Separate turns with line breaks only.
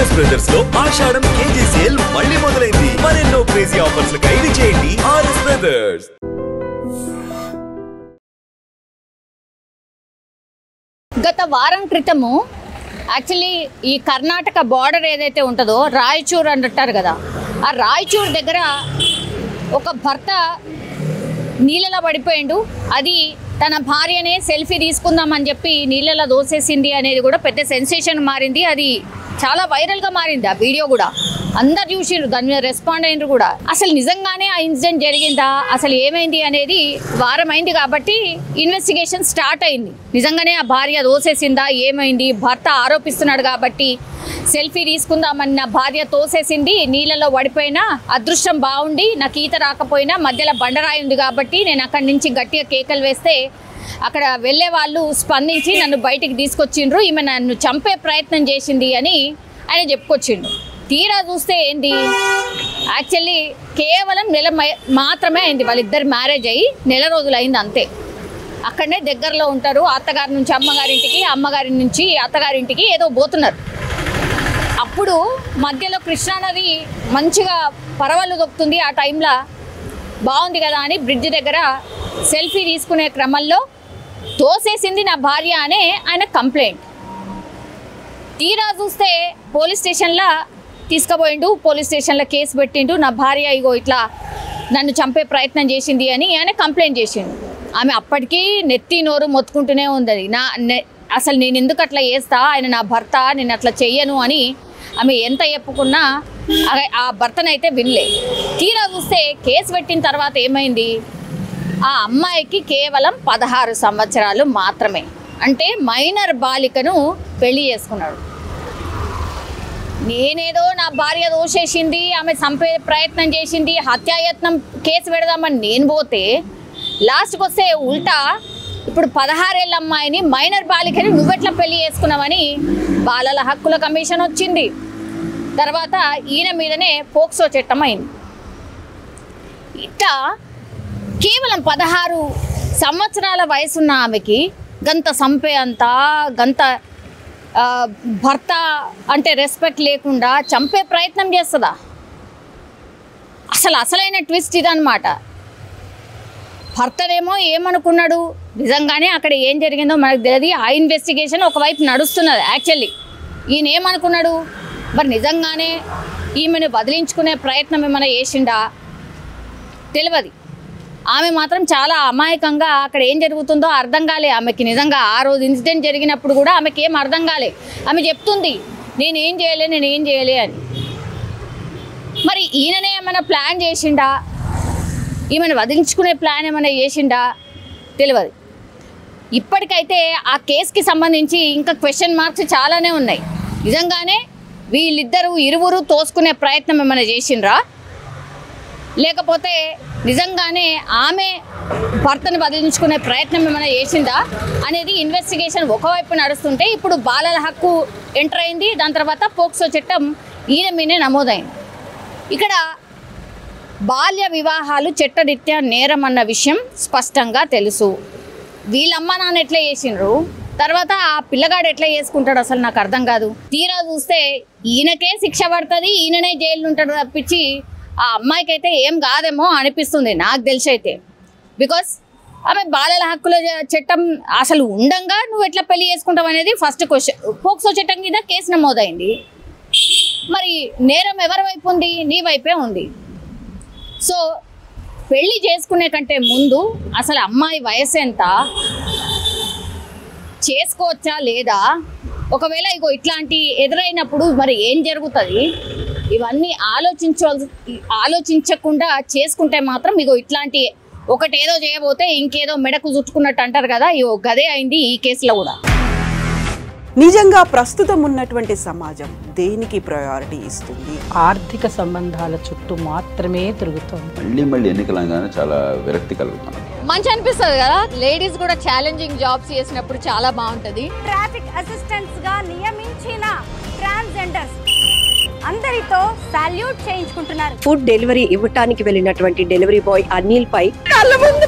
RS brothers లో ఆషాఢం KG sale మళ్ళీ మొదలైంది. మరెన్నో క్రేజీ ఆఫర్స్ ఖైదీ చేయండి ఆర్ఎస్ బ్రదర్స్.
గత వారం క్రితము యాక్చువల్లీ ఈ కర్ణాటక బార్డర్ ఏదైతే ఉంటుందో రాయచూర్ అంటారు కదా, ఆ రాయచూర్ దగ్గర ఒక భర్త నీళ్ళలో పడిపోయిండు. అది తన భార్యనే సెల్ఫీ తీసుకుందామని చెప్పి నీళ్ళలో దోసేసింది అనేది కూడా పెద్ద సెన్సేషన్ మారింది. అది చాలా వైరల్గా మారింది. ఆ వీడియో కూడా అందరు చూసిండ్రు, దాని మీద రెస్పాండ్ అయినరు కూడా. అసలు నిజంగానే ఆ ఇన్సిడెంట్ జరిగిందా, అసలు ఏమైంది అనేది వారం అయింది కాబట్టి ఇన్వెస్టిగేషన్ స్టార్ట్ అయింది. నిజంగానే ఆ భార్య దోసేసిందా, ఏమైంది, భర్త ఆరోపిస్తున్నాడు కాబట్టి సెల్ఫీ తీసుకుందామన్న భార్య తోసేసింది, నీళ్ళలో పడిపోయినా అదృష్టం బాగుండి నాకు ఈత రాకపోయినా మధ్యలో బండరాయి ఉంది కాబట్టి నేను అక్కడి నుంచి గట్టిగా కేకలు వేస్తే అక్కడ వెళ్ళే వాళ్ళు స్పందించి నన్ను బయటికి తీసుకొచ్చిండ్రు, ఈమె నన్ను చంపే ప్రయత్నం చేసింది అని ఆయన చెప్పుకొచ్చిండు. తీరా చూస్తే ఏంది, యాక్చువల్లీ కేవలం నెల మాత్రమే అయింది వాళ్ళిద్దరు మ్యారేజ్ అయ్యి, నెల రోజులు అయింది అంతే. అక్కడనే దగ్గరలో ఉంటారు, అత్తగారి నుంచి అమ్మగారింటికి, అమ్మగారి నుంచి అత్తగారింటికి ఏదో పోతున్నారు. అప్పుడు మధ్యలో కృష్ణానది మంచిగా పరవళ్ళు దొక్కుతుంది. ఆ టైంలో బాగుంది కదా అని బ్రిడ్జ్ దగ్గర సెల్ఫీ తీసుకునే క్రమంలో తోసేసింది నా భార్య అనే ఆయన కంప్లైంట్. తీరా చూస్తే పోలీస్ స్టేషన్లో తీసుకుపోయిండు, పోలీస్ స్టేషన్లో కేసు పెట్టిండు. నా భార్య ఇగో ఇట్లా నన్ను చంపే ప్రయత్నం చేసింది అని ఆయన కంప్లైంట్ చేసిండు. ఆమె అప్పటికీ నెత్తి నోరు మొత్తుకుంటూనే ఉంది. అసలు నేను ఎందుకు అట్లా చేస్తా, ఆయన నా భర్త, నేను అట్లా చెయ్యను అని ఆమె ఎంత చెప్పుకున్నా ఆ భర్తనైతే వినలే. తీరా చూస్తే కేసు పెట్టిన తర్వాత ఏమైంది, ఆ అమ్మాయికి కేవలం 16 సంవత్సరాలు మాత్రమే, అంటే మైనర్ బాలికను పెళ్లి చేసుకున్నాడు. నేనేదో నా భార్య దోషేసింది, ఆమె చంపే ప్రయత్నం చేసింది, హత్యాయత్నం కేసు పెడదామని నేను పోతే లాస్ట్కి వస్తే ఉల్టా ఇప్పుడు 16 ఏళ్ళ అమ్మాయిని, మైనర్ బాలికని నువ్వెట్లా పెళ్లి చేసుకున్నావని బాలల హక్కుల కమిషన్ వచ్చింది. తర్వాత ఈయన మీదనే పోక్సో చట్టం అయింది. ఇట్లా కేవలం 16 సంవత్సరాల వయసున్న ఆమెకి గంత చంపే అంత గంత భర్త అంటే రెస్పెక్ట్ లేకుండా చంపే ప్రయత్నం చేస్తుందా? అసలైన ట్విస్ట్ ఇదన్నమాట. భర్తనేమో ఏమనుకున్నాడు, నిజంగానే అక్కడ ఏం జరిగిందో మనకు తెలియదు. ఆ ఇన్వెస్టిగేషన్ ఒకవైపు నడుస్తున్నది. యాక్చువల్లీ ఈయన ఏమనుకున్నాడు, మరి నిజంగానే ఈమెను వదిలించుకునే ప్రయత్నం ఏమైనా చేసిండా తెలియదు. ఆమె మాత్రం చాలా అమాయకంగా అక్కడ ఏం జరుగుతుందో అర్థం కాలే ఆమెకి. నిజంగా ఆ రోజు ఇన్సిడెంట్ జరిగినప్పుడు కూడా ఆమెకి ఏం అర్థం కాలే. ఆమె చెప్తుంది నేనేం చేయలే అని. మరి ఈయననే ఏమైనా ప్లాన్ చేసిండా, ఈమెను వదిలించుకునే ప్లాన్ ఏమైనా చేసిండా తెలియదు. ఇప్పటికైతే ఆ కేసుకి సంబంధించి ఇంకా క్వశ్చన్ మార్క్స్ చాలానే ఉన్నాయి. నిజంగానే ఇరువురు తోసుకునే ప్రయత్నం ఏమైనా చేసిండ్రా, లేకపోతే నిజంగానే ఆమె భర్తను వదిలించుకునే ప్రయత్నం ఏమైనా చేసిందా అనేది ఇన్వెస్టిగేషన్ ఒకవైపు నడుస్తుంటే, ఇప్పుడు బాలల హక్కు ఎంటర్ అయింది. దాని తర్వాత పోక్సో చట్టం ఈయన మీదే నమోదైంది. ఇక్కడ బాల్య వివాహాలు చట్టరీత్యా నేరం అన్న విషయం స్పష్టంగా తెలుసు. వీళ్ళమ్మ నాన్న ఎట్లా చేసిండ్రు, తర్వాత ఆ పిల్లగాడు ఎట్లా చేసుకుంటాడు అసలు నాకు అర్థం కాదు. తీరా చూస్తే ఈయనకే శిక్ష పడుతుంది, ఈయననే జైలు ఉంటాడు తప్పించి ఆ అమ్మాయికి అయితే ఏం కాదేమో అనిపిస్తుంది నాకు తెలిసి అయితే. బికాస్ ఆమె బాలల హక్కుల చట్టం అసలు ఉండంగా నువ్వు ఎట్లా పెళ్లి చేసుకుంటావు అనేది ఫస్ట్ క్వశ్చన్. పోక్సో చట్టం కింద కేసు నమోదైంది. మరి నేరం ఎవరి వైపు ఉంది, నీ వైపే ఉంది. సో పెళ్లి చేసుకునే కంటే ముందు అసలు అమ్మాయి వయసు ఎంత, చేసుకోవచ్చా లేదా, ఒకవేళ ఇగో ఇట్లాంటి ఎదురైనప్పుడు మరి ఏం జరుగుతుంది, ఇవన్నీ ఆలోచించకుండా చేసుకుంటే మాత్రం ఇగో ఇట్లాంటి ఒకటేదో చేయబోతే ఇంకేదో మెడకు చుట్టుకున్నట్టు అంటారు కదా, ఇగో గదే అయింది ఈ కేసులో కూడా.
నిజంగా ప్రస్తుతం ఉన్నటువంటి సమాజం దేనికి ప్రయారిటీ ఇస్తుంది?
ఆర్థిక సంబంధాల చుట్టూ మాత్రమే తిరుగుతుంది.
మళ్ళీ ఎన్నికలంగానే చాలా విరక్తి కలుగుతాను.
మంచి అనిపిస్తుంది కదా, లేడీస్ కూడా ఛాలెంజింగ్ జాబ్స్ చేసినప్పుడు చాలా బాగుంటది.
ట్రాఫిక్ అసిస్టెంట్స్ గా నియమించిన ట్రాన్స్జెండర్స్ అందరితో సాల్యూట్ చేయించుకుంటున్నారు.
ఫుడ్ డెలివరీ ఇవ్వటానికి వెళ్ళినటువంటి డెలివరీ బాయ్ అనిల్ పై కళ్ళ ముందు